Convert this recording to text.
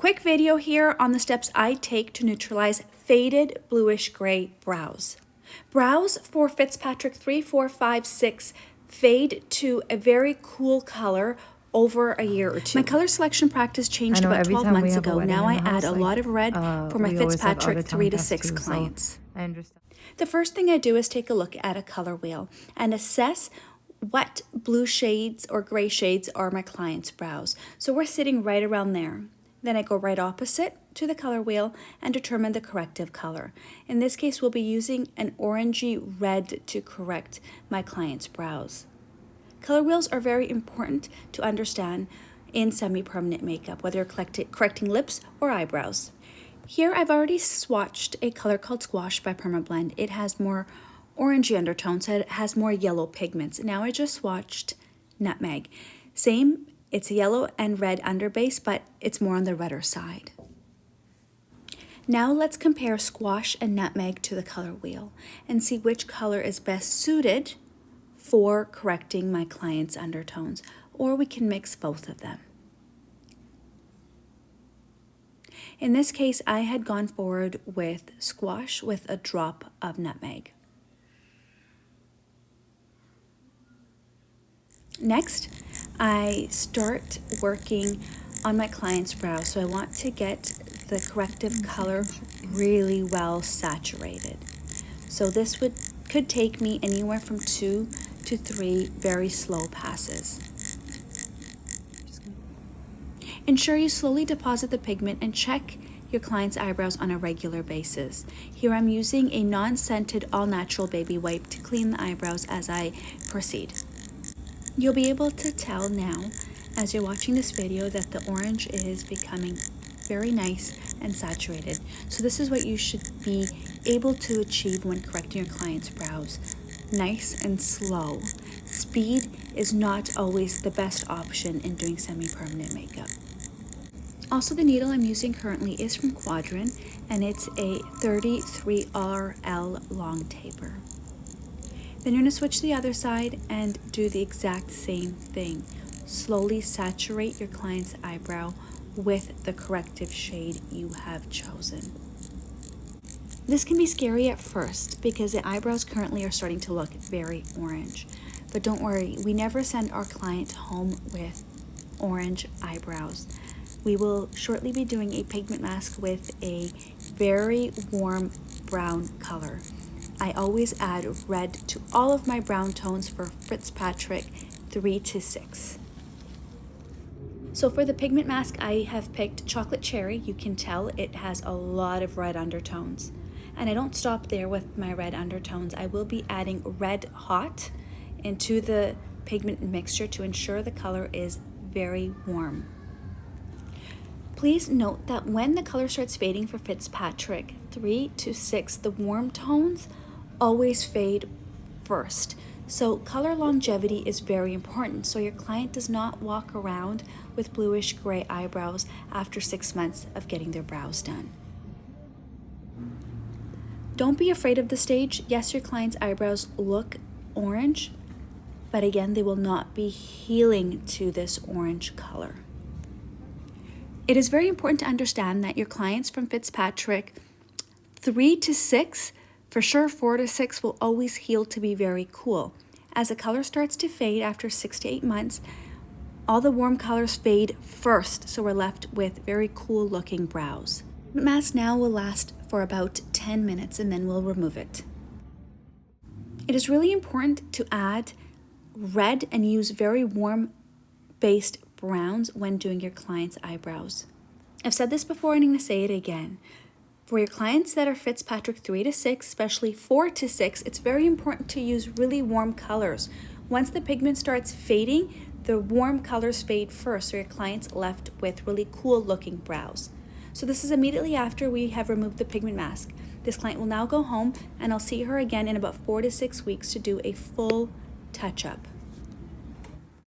Quick video here on the steps I take to neutralize faded bluish gray brows. Brows for Fitzpatrick 3, 4, 5, 6 fade to a very cool color over a year or two. My color selection practice changed about 12 months ago. Now I add a lot of red for my Fitzpatrick 3 to 6 clients. I understand. The first thing I do is take a look at a color wheel and assess what blue shades or gray shades are my client's brows. So we're sitting right around there. Then I go right opposite to the color wheel and determine the corrective color. In this case, we'll be using an orangey red to correct my client's brows. Color wheels are very important to understand in semi-permanent makeup, whether you're correcting lips or eyebrows. Here I've already swatched a color called Squash by Permablend. It has more orangey undertones, so it has more yellow pigments. Now I just swatched Nutmeg. Same, it's a yellow and red underbase, but it's more on the redder side. Now let's compare Squash and Nutmeg to the color wheel and see which color is best suited for correcting my client's undertones, or we can mix both of them. In this case, I had gone forward with Squash with a drop of Nutmeg. Next, I start working on my client's brow, so I want to get the corrective color really well saturated. So this could take me anywhere from 2 to 3 very slow passes. Ensure you slowly deposit the pigment and check your client's eyebrows on a regular basis. Here I'm using a non-scented all-natural baby wipe to clean the eyebrows as I proceed. You'll be able to tell now as you're watching this video that the orange is becoming very nice and saturated. So this is what you should be able to achieve when correcting your client's brows. Nice and slow. Speed is not always the best option in doing semi-permanent makeup. Also, the needle I'm using currently is from Quadrin, and it's a 33RL long taper. Then you're going to switch to the other side and do the exact same thing. Slowly saturate your client's eyebrow with the corrective shade you have chosen. This can be scary at first because the eyebrows currently are starting to look very orange. But don't worry, we never send our client home with orange eyebrows. We will shortly be doing a pigment mask with a very warm brown color. I always add red to all of my brown tones for Fitzpatrick 3 to 6. So for the pigment mask, I have picked Chocolate Cherry. You can tell it has a lot of red undertones. And I don't stop there with my red undertones. I will be adding Red Hot into the pigment mixture to ensure the color is very warm. Please note that when the color starts fading for Fitzpatrick 3 to 6, the warm tones always fade first. So color longevity is very important, so your client does not walk around with bluish gray eyebrows after 6 months of getting their brows done. Don't be afraid of the stage. Yes, your client's eyebrows look orange, but again, they will not be healing to this orange color. It is very important to understand that your clients from Fitzpatrick 3 to 6, for sure 4 to 6, will always heal to be very cool. As the color starts to fade after 6 to 8 months, all the warm colors fade first, so we're left with very cool looking brows. The mask now will last for about 10 minutes and then we'll remove it. It is really important to add red and use very warm based browns when doing your client's eyebrows. I've said this before and I'm going to say it again. For your clients that are Fitzpatrick 3 to 6, especially 4 to 6, it's very important to use really warm colors. Once the pigment starts fading, the warm colors fade first, so your client's left with really cool looking brows. So this is immediately after we have removed the pigment mask. This client will now go home and I'll see her again in about 4 to 6 weeks to do a full touch-up.